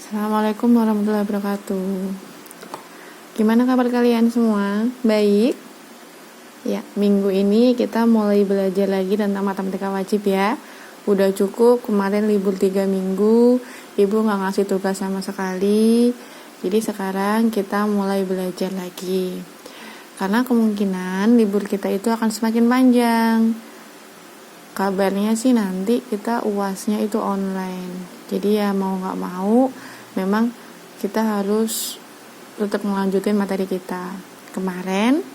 Assalamualaikum warahmatullahi wabarakatuh. Gimana kabar kalian semua? Baik? Ya, minggu ini kita mulai belajar lagi tentang matematika wajib ya. Udah cukup, kemarin libur 3 minggu, ibu gak ngasih tugas sama sekali. Jadi sekarang kita mulai belajar lagi. Karena kemungkinan libur kita itu akan semakin panjang. Kabarnya sih nanti kita UASnya itu online. Jadi ya mau gak mau memang kita harus tetap melanjutin materi kita. Kemarin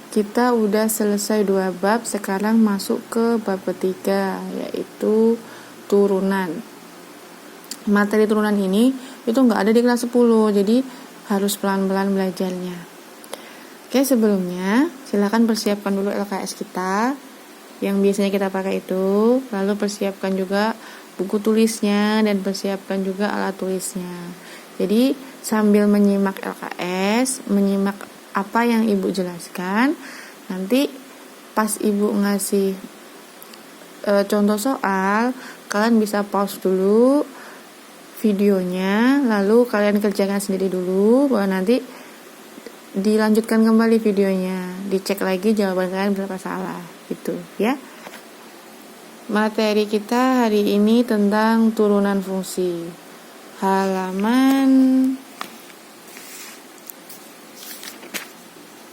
kita udah selesai 2 bab, sekarang masuk ke bab ketiga, yaitu turunan. Materi turunan ini itu gak ada di kelas 10, jadi harus pelan-pelan belajarnya. Oke, sebelumnya silakan persiapkan dulu LKS kita yang biasanya kita pakai itu, lalu persiapkan juga buku tulisnya dan persiapkan juga alat tulisnya. Jadi sambil menyimak LKS, menyimak apa yang ibu jelaskan, nanti pas ibu ngasih contoh soal, kalian bisa pause dulu videonya, lalu kalian kerjakan sendiri dulu, baru nanti dilanjutkan kembali videonya, dicek lagi jawaban kalian berapa salah gitu ya. Materi kita hari ini tentang turunan fungsi. Halaman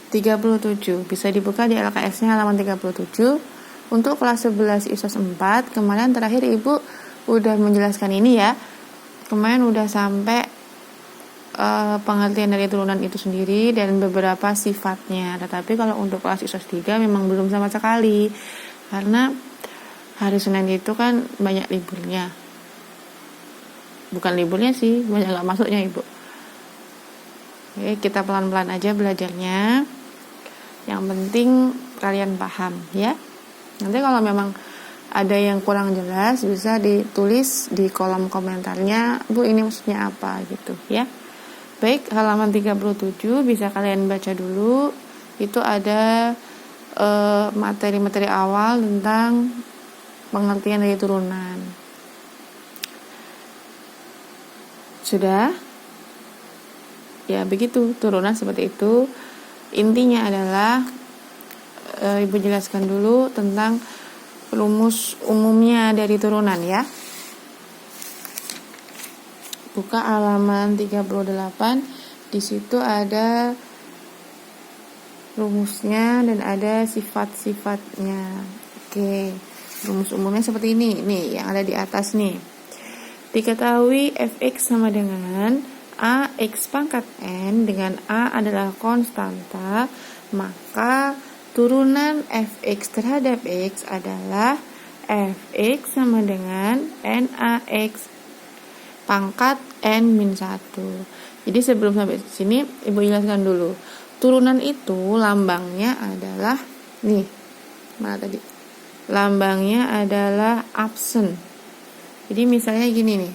37. Bisa dibuka di LKS-nya halaman 37. Untuk kelas 11 ISOS 4, kemarin terakhir Ibu udah menjelaskan ini ya. Kemarin udah sampai pengertian dari turunan itu sendiri dan beberapa sifatnya. Tetapi kalau untuk kelas ISOS 3 memang belum sama sekali. Karena hari Senin itu kan banyak liburnya. Bukan liburnya sih, banyak gak masuknya Ibu. Oke, kita pelan-pelan aja belajarnya. Yang penting kalian paham ya. Nanti kalau memang ada yang kurang jelas, bisa ditulis di kolom komentarnya, Bu ini maksudnya apa gitu ya. Baik, halaman 37 bisa kalian baca dulu. Itu ada materi-materi awal tentang pengertian dari turunan. Sudah? Ya begitu, turunan seperti itu. Intinya adalah Ibu jelaskan dulu tentang rumus umumnya dari turunan ya. Buka halaman 38. Di situ ada rumusnya dan ada sifat-sifatnya. Oke. Rumus umumnya seperti ini, nih yang ada di atas nih. Diketahui fx sama dengan ax pangkat n dengan a adalah konstanta, maka turunan fx terhadap x adalah fx sama dengan nax pangkat n-1. Jadi sebelum sampai sini Ibu jelaskan dulu. Turunan itu lambangnya adalah nih. Mana tadi? Lambangnya adalah absen. Jadi misalnya gini nih.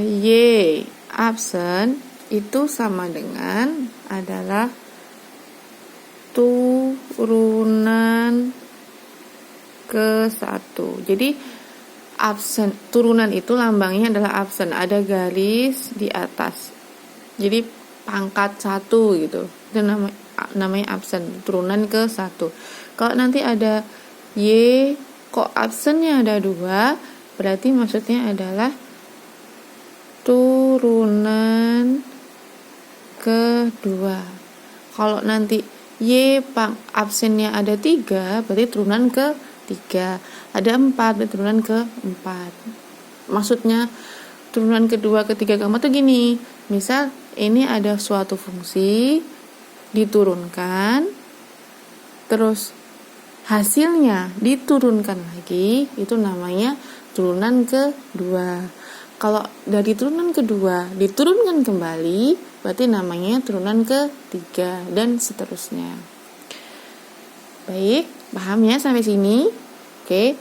Y absen itu sama dengan adalah turunan ke 1. Jadi absen, turunan itu lambangnya adalah absen, ada garis di atas. Jadi pangkat 1 gitu. Itu namanya absen, turunan ke 1. Kalau nanti ada Y kok absennya ada 2, berarti maksudnya adalah turunan ke 2. Kalau nanti Y absennya ada 3, berarti turunan ke 3. Ada 4, berarti turunan ke 4. Maksudnya turunan kedua, ketiga, keempat tuh gini. Misal ini ada suatu fungsi diturunkan, terus hasilnya diturunkan lagi, itu namanya turunan kedua. Kalau dari turunan kedua diturunkan kembali, berarti namanya turunan ketiga dan seterusnya. Baik, paham ya sampai sini? Oke,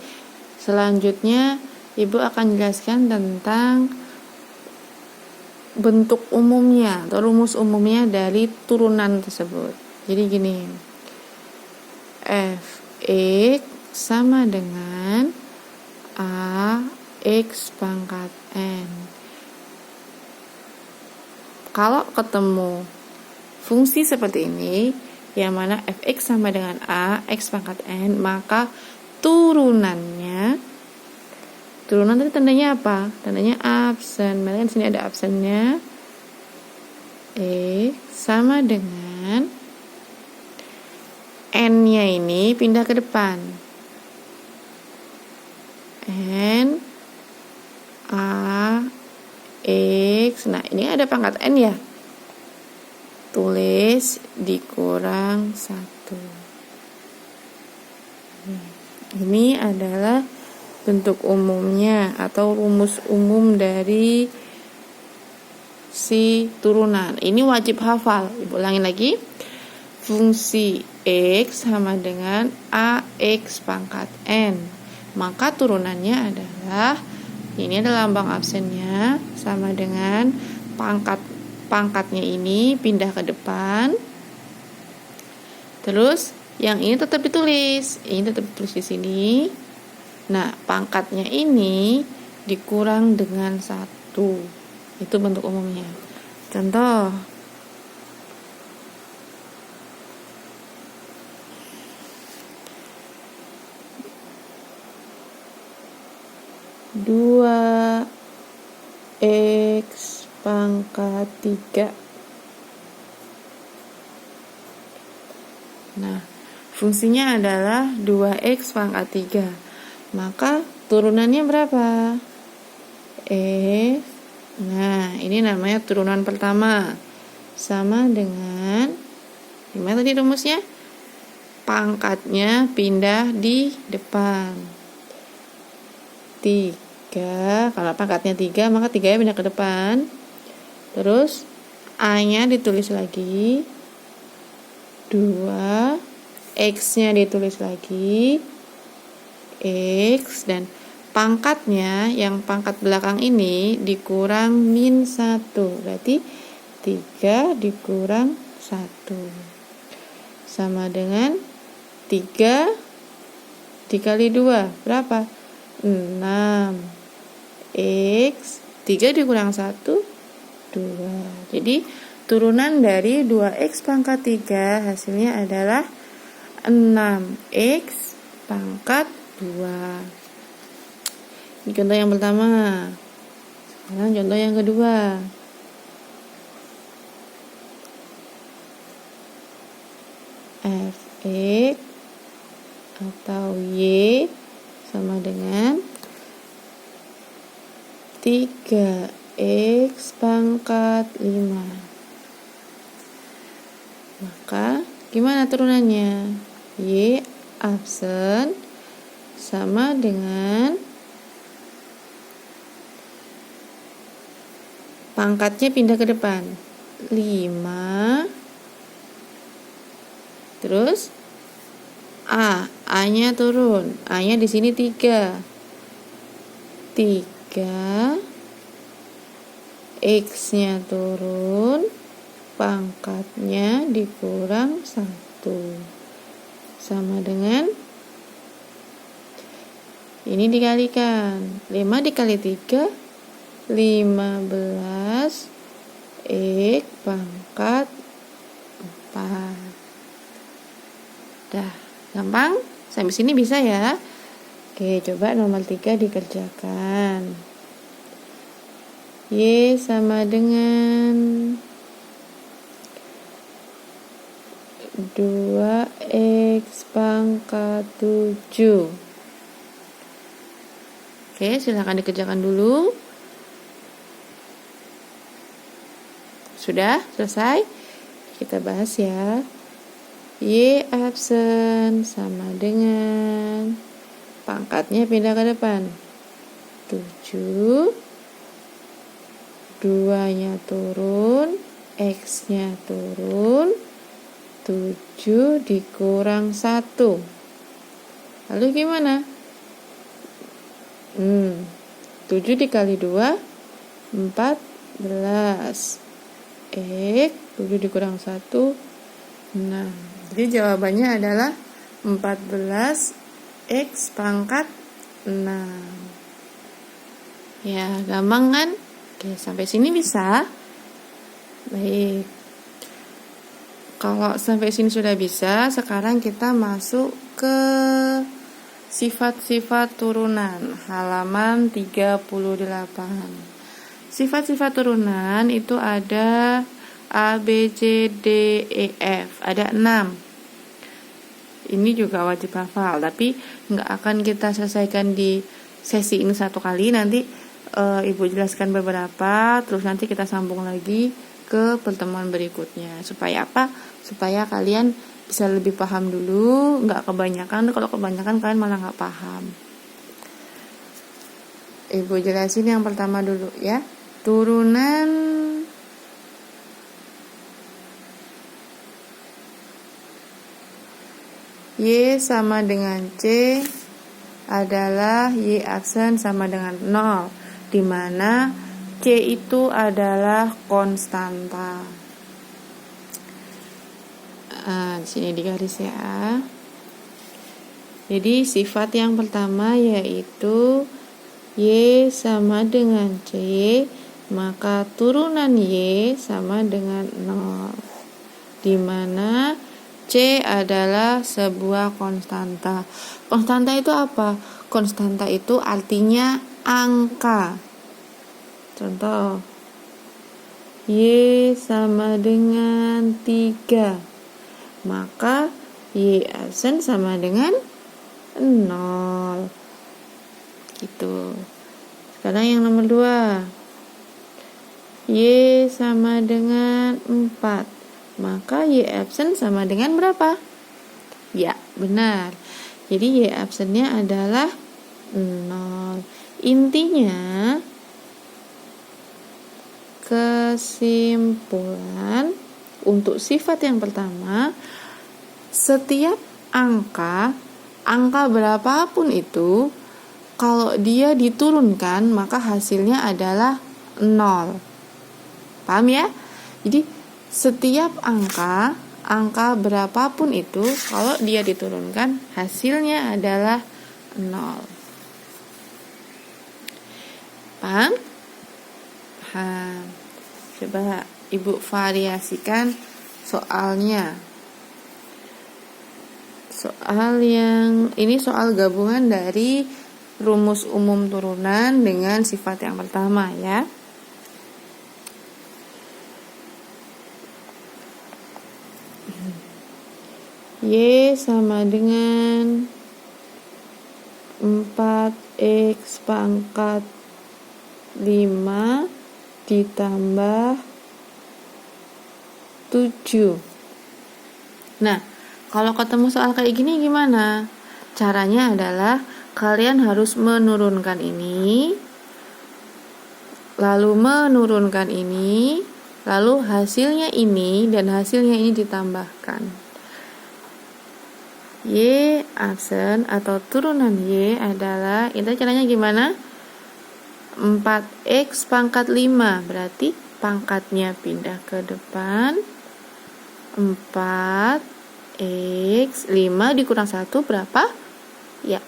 selanjutnya Ibu akan jelaskan tentang bentuk umumnya atau rumus umumnya dari turunan tersebut. Jadi gini, fx sama dengan a X pangkat N. Kalau ketemu fungsi seperti ini, yang mana fx sama dengan A, X pangkat N, maka turunan tadi tandanya apa? Tandanya absen. Maka di sini ada absennya. X sama dengan N-nya ini pindah ke depan. N A X. Nah, ini ada pangkat N ya. Tulis dikurang 1. Ini adalah bentuk umumnya atau rumus umum dari si turunan. Ini wajib hafal. Ulangin lagi. Fungsi X sama dengan AX pangkat N. Maka turunannya adalah, ini adalah lambang absennya, sama dengan pangkatnya ini pindah ke depan. Terus yang ini tetap ditulis. Ini tetap ditulis di sini. Nah, pangkatnya ini dikurang dengan 1. Itu bentuk umumnya. Contoh. Dua X pangkat 3. Nah, fungsinya adalah 2X pangkat 3. Maka turunannya berapa? X. Nah, ini namanya turunan pertama. Sama dengan, gimana tadi rumusnya? Pangkatnya pindah di depan. 3. Kalau pangkatnya 3, maka 3 pindah ke depan. Terus A-nya ditulis lagi. 2. X-nya ditulis lagi. X. Dan pangkatnya, yang pangkat belakang ini dikurang min 1. Berarti 3 dikurang 1. Sama dengan 3 dikali 2. Berapa? 6. X. 3 dikurang 1. 2. Jadi turunan dari 2X pangkat 3 hasilnya adalah 6X pangkat 2. Ini contoh yang pertama. Sekarang contoh yang kedua. Fx atau Y sama dengan 3X pangkat 5. Maka gimana turunannya? Y absen sama dengan pangkatnya pindah ke depan 5. Terus A-nya turun. A-nya di sini 3. 3. X-nya turun. Pangkatnya dikurang 1. Sama dengan ini dikalikan. 5 dikali 3 15. X pangkat 4. Dah, gampang? Sampai sini bisa ya? Oke, coba nomor 3 dikerjakan. Y sama dengan 2X pangkat 7. Oke, silakan dikerjakan dulu. Sudah selesai? Kita bahas ya. Y absen sama dengan pangkatnya pindah ke depan 7. 2-nya turun. X-nya turun. 7 dikurang 1. Lalu gimana? 7 dikali 2 14. X 7 dikurang 1 6. Jadi jawabannya adalah 14 X pangkat 6. Ya, gampang kan? Oke, sampai sini bisa? Baik. Kalau sampai sini sudah bisa, sekarang kita masuk ke sifat-sifat turunan, halaman 38. Sifat-sifat turunan itu ada A, B, C, D, E, F. Ada 6. Ini juga wajib hafal, tapi nggak akan kita selesaikan di sesi ini satu kali. Nanti Ibu jelaskan beberapa, terus nanti kita sambung lagi ke pertemuan berikutnya. Supaya apa? Supaya kalian bisa lebih paham dulu, nggak kebanyakan. Kalau kebanyakan kalian malah nggak paham. Ibu jelasin yang pertama dulu ya. Turunan Y sama dengan C adalah Y aksen sama dengan 0, di mana C itu adalah konstanta. Di sini digaris ya. Jadi sifat yang pertama yaitu Y sama dengan C, maka turunan Y sama dengan 0, di mana C adalah sebuah konstanta. Konstanta itu apa? Konstanta itu artinya angka. Contoh, Y sama dengan 3, maka Y absen sama dengan 0. Gitu. Sekarang yang nomor 2. Y sama dengan 4, maka Y absen sama dengan berapa? Ya, benar. Jadi Y absennya adalah 0. Intinya, kesimpulan untuk sifat yang pertama, setiap angka berapapun itu, kalau dia diturunkan maka hasilnya adalah 0. Paham ya? Jadi setiap angka berapapun itu, kalau dia diturunkan hasilnya adalah 0. Paham? Paham. Coba Ibu variasikan soalnya. Soal yang ini soal gabungan dari rumus umum turunan dengan sifat yang pertama ya. Y sama dengan 4x pangkat 5 ditambah 7. Nah, kalau ketemu soal kayak gini gimana? Caranya adalah kalian harus menurunkan ini, lalu menurunkan ini, lalu hasilnya ini, dan hasilnya ini ditambahkan. Y aksen atau turunan Y adalah, itu caranya gimana? 4x pangkat 5, berarti pangkatnya pindah ke depan. 4x 5 dikurang 1 berapa? Ya,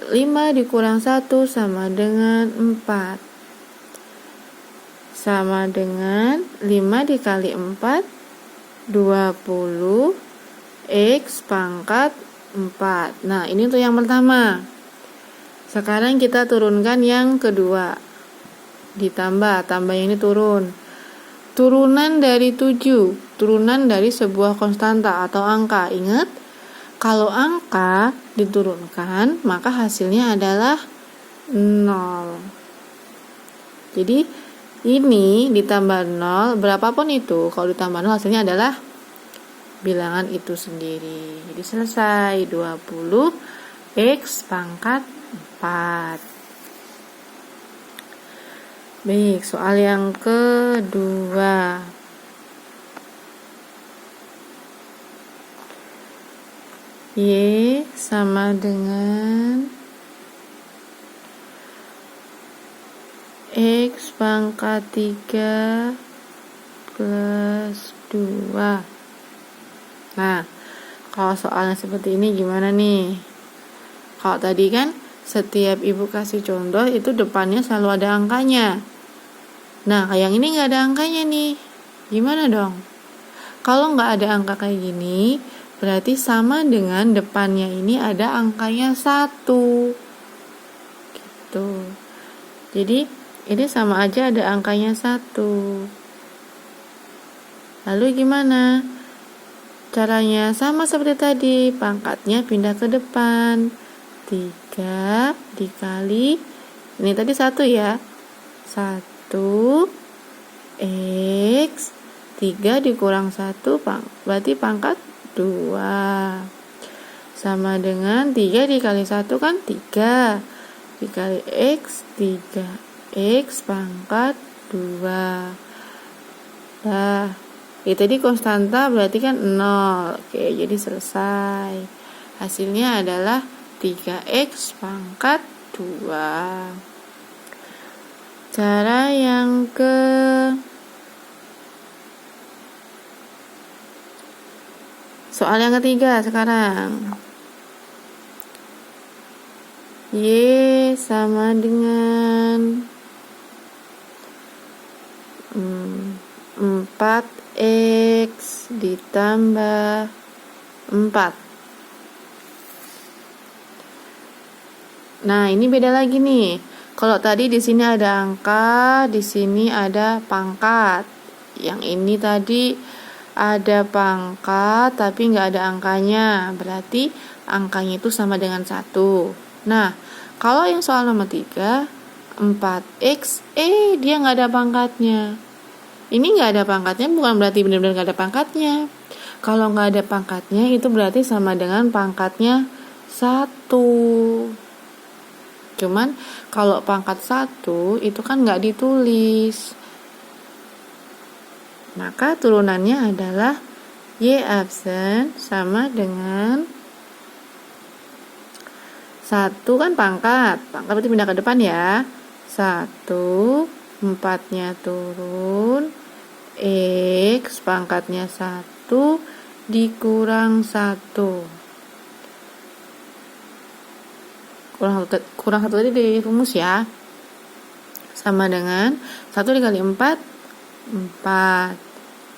5 dikurang 1 sama dengan 4. Sama dengan 5 dikali 4, 20 x pangkat 4. Nah, ini untuk yang pertama. Sekarang kita turunkan yang kedua. Ditambah, tambah ini turun. Turunan dari 7, turunan dari sebuah konstanta atau angka. Ingat, kalau angka diturunkan, maka hasilnya adalah 0. Jadi, ini ditambah 0, berapapun itu, kalau ditambah 0 hasilnya adalah bilangan itu sendiri. Jadi selesai, 20 x pangkat 4. Baik, soal yang kedua. Y sama dengan x pangkat 3 plus 2. Nah, kalau soalnya seperti ini gimana nih? Kalau tadi kan setiap ibu kasih contoh itu depannya selalu ada angkanya. Nah, yang ini nggak ada angkanya nih. Gimana dong? Kalau nggak ada angka kayak gini, berarti sama dengan depannya ini ada angkanya 1. Gitu. Jadi, ini sama aja ada angkanya 1. Lalu gimana? Caranya sama seperti tadi, pangkatnya pindah ke depan. 3 dikali, ini tadi 1 ya. 1 X 3 dikurang 1 berarti pangkat 2. Sama dengan 3 dikali 1 kan 3. Dikali X 3X pangkat 2. Nah, ini tadi konstanta berarti kan 0. Oke, jadi selesai. Hasilnya adalah 3X pangkat 2. Cara yang soal yang ketiga sekarang. Y sama dengan 4X ditambah 4. Nah, ini beda lagi nih. Kalau tadi di sini ada angka, di sini ada pangkat. Yang ini tadi ada pangkat tapi nggak ada angkanya. Berarti angkanya itu sama dengan 1. Nah, kalau yang soal nomor 3, 4X, dia nggak ada pangkatnya. Ini nggak ada pangkatnya bukan berarti benar-benar nggak ada pangkatnya. Kalau nggak ada pangkatnya itu berarti sama dengan pangkatnya 1. Cuman kalau pangkat 1 itu kan nggak ditulis. Maka turunannya adalah Y absen sama dengan 1 kan pangkat. Pangkat berarti pindah ke depan ya. 1, 4-nya turun. X pangkatnya 1 dikurang 1. Kurang 1 tadi di rumus ya. Sama dengan 1 dikali 4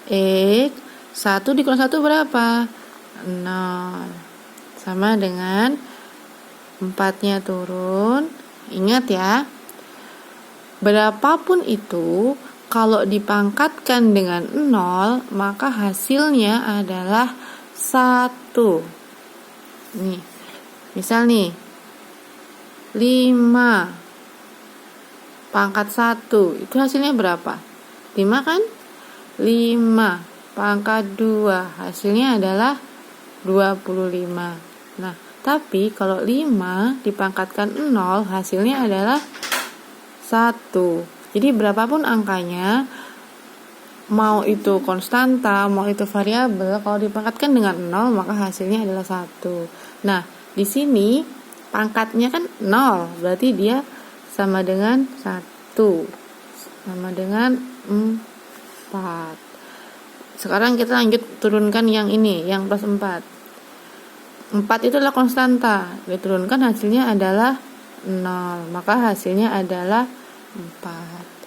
X 1 dikurang 1 berapa? 0. Sama dengan 4-nya turun. Ingat ya, berapapun itu kalau dipangkatkan dengan 0 maka hasilnya adalah 1. Nih, misal nih 5 pangkat 1 itu hasilnya berapa? 5 kan? 5 pangkat 2 hasilnya adalah 25. Nah, tapi kalau 5 dipangkatkan 0 hasilnya adalah 1. Jadi berapapun angkanya, mau itu konstanta, mau itu variabel, kalau dipangkatkan dengan 0 maka hasilnya adalah 1. Nah, di sini pangkatnya kan 0, berarti dia sama dengan 1. Sama dengan 4. Sekarang kita lanjut turunkan yang ini, yang plus 4. 4 itu adalah konstanta. Diturunkan hasilnya adalah 0. Maka hasilnya adalah 4.